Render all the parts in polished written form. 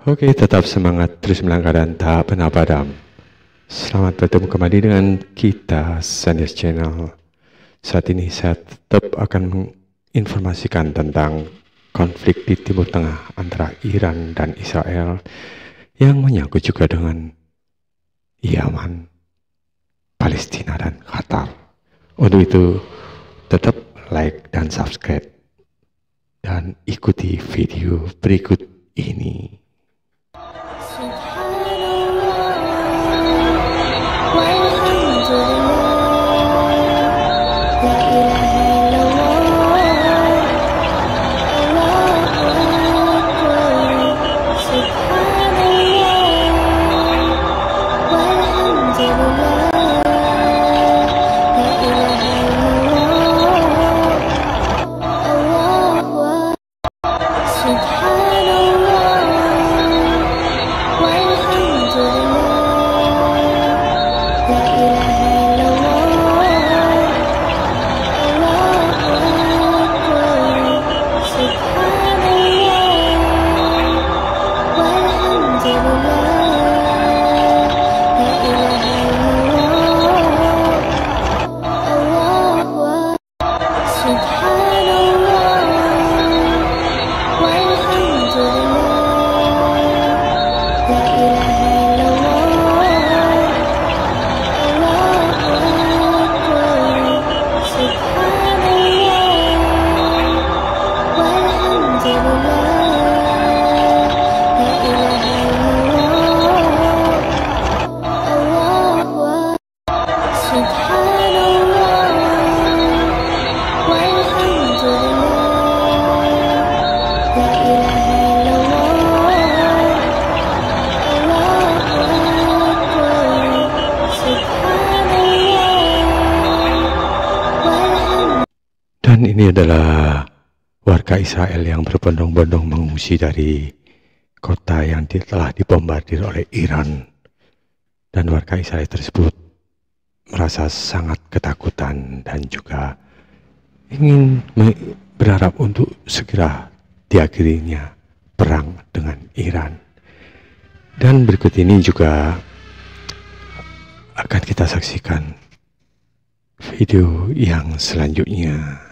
Oke, tetap semangat, terus melangkah dan tak pernah padam. Selamat bertemu kembali dengan kita, Sandias Channel. Saat ini saya tetap akan menginformasikan tentang konflik di Timur Tengah antara Iran dan Israel yang menyangkut juga dengan Yaman, Palestina, dan Qatar. Untuk itu, tetap like dan subscribe dan ikuti video berikut ini. Dan ini adalah warga Israel yang berbondong-bondong mengungsi dari kota yang telah dibombardir oleh Iran. Dan warga Israel tersebut merasa sangat ketakutan dan juga ingin berharap untuk segera diakhirinya perang dengan Iran. Dan berikut ini juga akan kita saksikan video yang selanjutnya.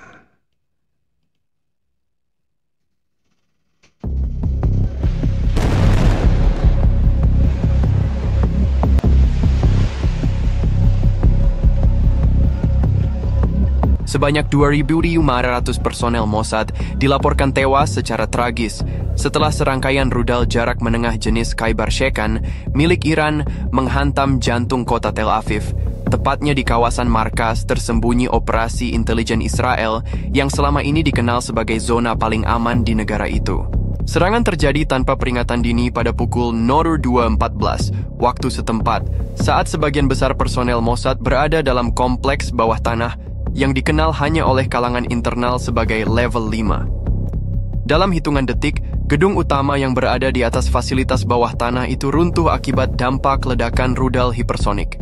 Sebanyak 2.500 personel Mossad dilaporkan tewas secara tragis setelah serangkaian rudal jarak menengah jenis Khaibar Shekan milik Iran menghantam jantung kota Tel Aviv, tepatnya di kawasan markas tersembunyi operasi intelijen Israel yang selama ini dikenal sebagai zona paling aman di negara itu. Serangan terjadi tanpa peringatan dini pada pukul 02.14 waktu setempat saat sebagian besar personel Mossad berada dalam kompleks bawah tanah yang dikenal hanya oleh kalangan internal sebagai level 5. Dalam hitungan detik, gedung utama yang berada di atas fasilitas bawah tanah itu runtuh akibat dampak ledakan rudal hipersonik.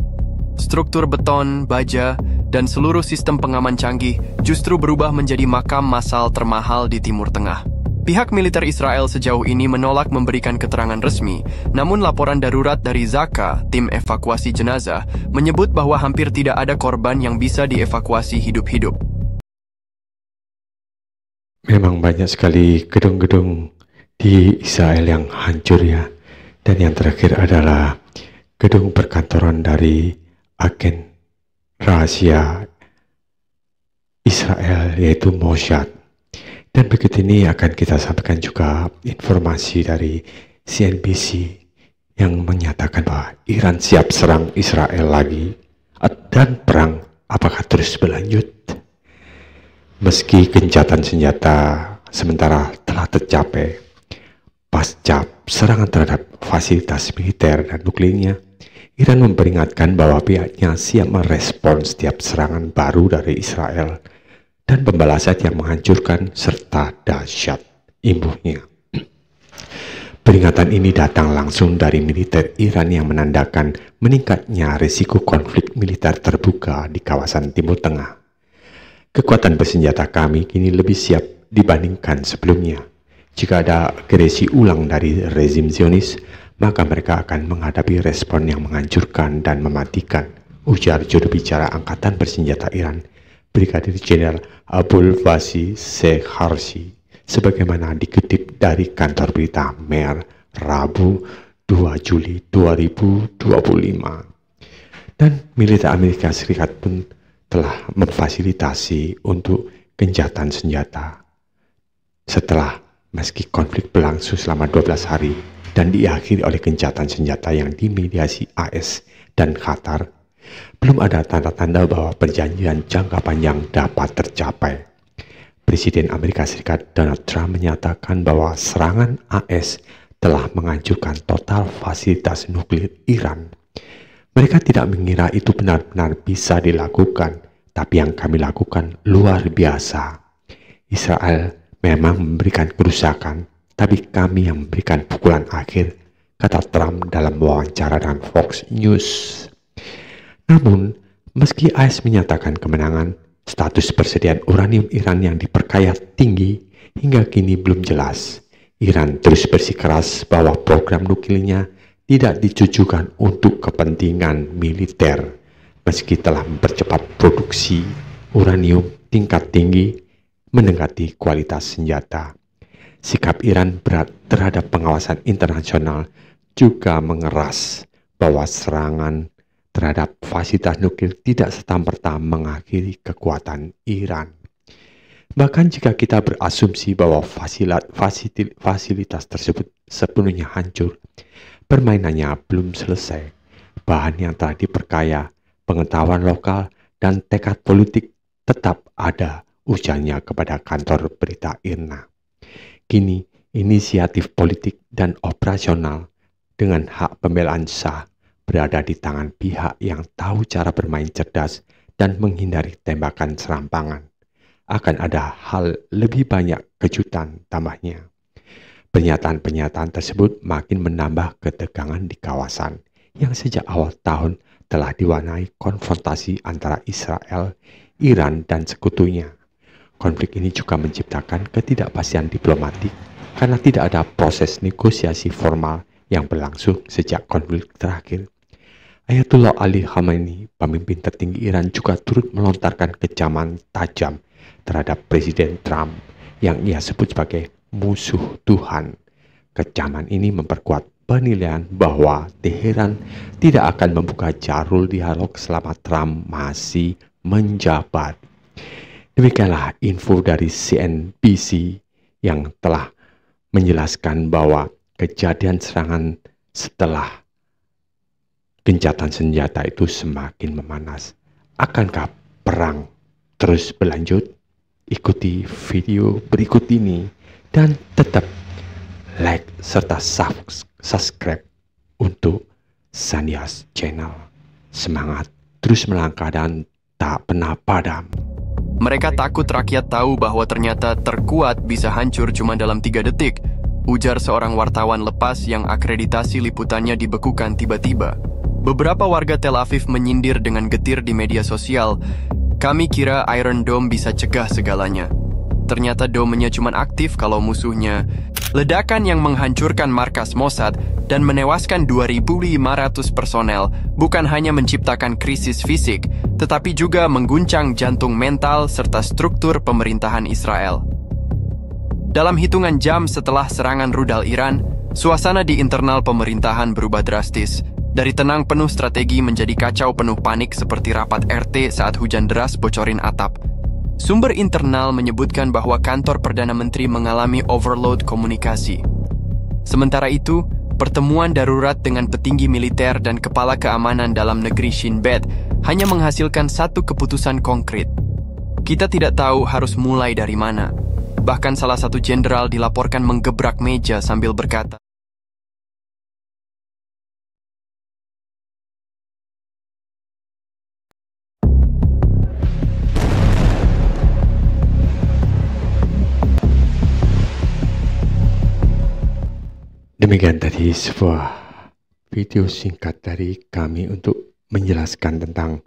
Struktur beton, baja, dan seluruh sistem pengaman canggih justru berubah menjadi makam massal termahal di Timur Tengah. Pihak militer Israel sejauh ini menolak memberikan keterangan resmi, namun laporan darurat dari Zaka, tim evakuasi jenazah, menyebut bahwa hampir tidak ada korban yang bisa dievakuasi hidup-hidup. Memang banyak sekali gedung-gedung di Israel yang hancur ya. Dan yang terakhir adalah gedung perkantoran dari agen rahasia Israel yaitu Mossad. Dan berikut ini akan kita sampaikan juga informasi dari CNBC yang menyatakan bahwa Iran siap serang Israel lagi dan perang apakah terus berlanjut. Meski gencatan senjata sementara telah tercapai pasca serangan terhadap fasilitas militer dan nuklirnya, Iran memperingatkan bahwa pihaknya siap merespons setiap serangan baru dari Israel dan pembalasan yang menghancurkan serta dahsyat imbuhnya. Peringatan ini datang langsung dari militer Iran yang menandakan meningkatnya risiko konflik militer terbuka di kawasan Timur Tengah. Kekuatan bersenjata kami kini lebih siap dibandingkan sebelumnya. Jika ada agresi ulang dari rezim Zionis, maka mereka akan menghadapi respon yang menghancurkan dan mematikan, ujar juru bicara Angkatan Bersenjata Iran, Brigadir Jenderal Abul Fasi Sekharsi, sebagaimana dikutip dari kantor berita Mer Rabu 2 Juli 2025. Dan militer Amerika Serikat pun telah memfasilitasi untuk gencatan senjata. Setelah meski konflik berlangsung selama 12 hari dan diakhiri oleh gencatan senjata yang dimediasi AS dan Qatar, belum ada tanda-tanda bahwa perjanjian jangka panjang dapat tercapai. Presiden Amerika Serikat Donald Trump menyatakan bahwa serangan AS telah menghancurkan total fasilitas nuklir Iran. Mereka tidak mengira itu benar-benar bisa dilakukan, tapi yang kami lakukan luar biasa. Israel memang memberikan kerusakan, tapi kami yang memberikan pukulan akhir, kata Trump dalam wawancara dengan Fox News. Namun, meski AS menyatakan kemenangan, status persediaan uranium Iran yang diperkaya tinggi hingga kini belum jelas. Iran terus bersikeras bahwa program nuklirnya tidak ditujukan untuk kepentingan militer, meski telah mempercepat produksi uranium tingkat tinggi mendekati kualitas senjata. Sikap Iran berat terhadap pengawasan internasional juga mengeras bahwa serangan terhadap fasilitas nuklir tidak serta-merta mengakhiri kekuatan Iran. Bahkan jika kita berasumsi bahwa fasilitas tersebut sepenuhnya hancur, permainannya belum selesai. Bahan yang telah diperkaya, pengetahuan lokal, dan tekad politik tetap ada, ujarnya kepada kantor berita IRNA. Kini, inisiatif politik dan operasional dengan hak pembelaan sah berada di tangan pihak yang tahu cara bermain cerdas dan menghindari tembakan serampangan. Akan ada hal lebih banyak kejutan, tambahnya. Pernyataan-pernyataan tersebut makin menambah ketegangan di kawasan yang sejak awal tahun telah diwarnai konfrontasi antara Israel, Iran, dan sekutunya. Konflik ini juga menciptakan ketidakpastian diplomatik karena tidak ada proses negosiasi formal yang berlangsung sejak konflik terakhir. Ayatullah Ali Khamenei, pemimpin tertinggi Iran, juga turut melontarkan kecaman tajam terhadap Presiden Trump yang ia sebut sebagai musuh Tuhan. Kecaman ini memperkuat penilaian bahwa Teheran tidak akan membuka jalur dialog selama Trump masih menjabat. Demikianlah info dari CNBC yang telah menjelaskan bahwa kejadian serangan setelah gencatan senjata itu semakin memanas. Akankah perang terus berlanjut? Ikuti video berikut ini dan tetap like serta subscribe untuk Sandias Channel. Semangat terus melangkah dan tak pernah padam. Mereka takut rakyat tahu bahwa ternyata terkuat bisa hancur cuma dalam 3 detik, ujar seorang wartawan lepas yang akreditasi liputannya dibekukan tiba-tiba. Beberapa warga Tel Aviv menyindir dengan getir di media sosial, "Kami kira Iron Dome bisa cegah segalanya. Ternyata domenya cuma aktif kalau musuhnya." Ledakan yang menghancurkan markas Mossad dan menewaskan 2.500 personel bukan hanya menciptakan krisis fisik, tetapi juga mengguncang jantung mental serta struktur pemerintahan Israel. Dalam hitungan jam setelah serangan rudal Iran, suasana di internal pemerintahan berubah drastis. Dari tenang penuh strategi menjadi kacau penuh panik seperti rapat RT saat hujan deras bocorin atap. Sumber internal menyebutkan bahwa kantor Perdana Menteri mengalami overload komunikasi. Sementara itu, pertemuan darurat dengan petinggi militer dan kepala keamanan dalam negeri Shin Bet hanya menghasilkan satu keputusan konkret. Kita tidak tahu harus mulai dari mana. Bahkan salah satu jenderal dilaporkan menggebrak meja sambil berkata, Demikian tadi sebuah video singkat dari kami untuk menjelaskan tentang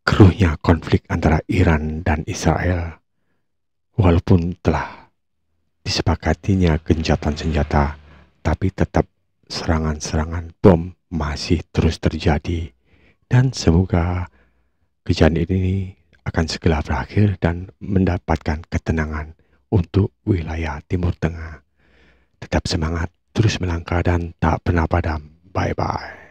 keruhnya konflik antara Iran dan Israel. Walaupun telah disepakatinya gencatan senjata, tapi tetap serangan-serangan bom masih terus terjadi. Dan semoga kejadian ini akan segera berakhir dan mendapatkan ketenangan untuk wilayah Timur Tengah. Tetap semangat, terus melangkah dan tak pernah padam. Bye-bye.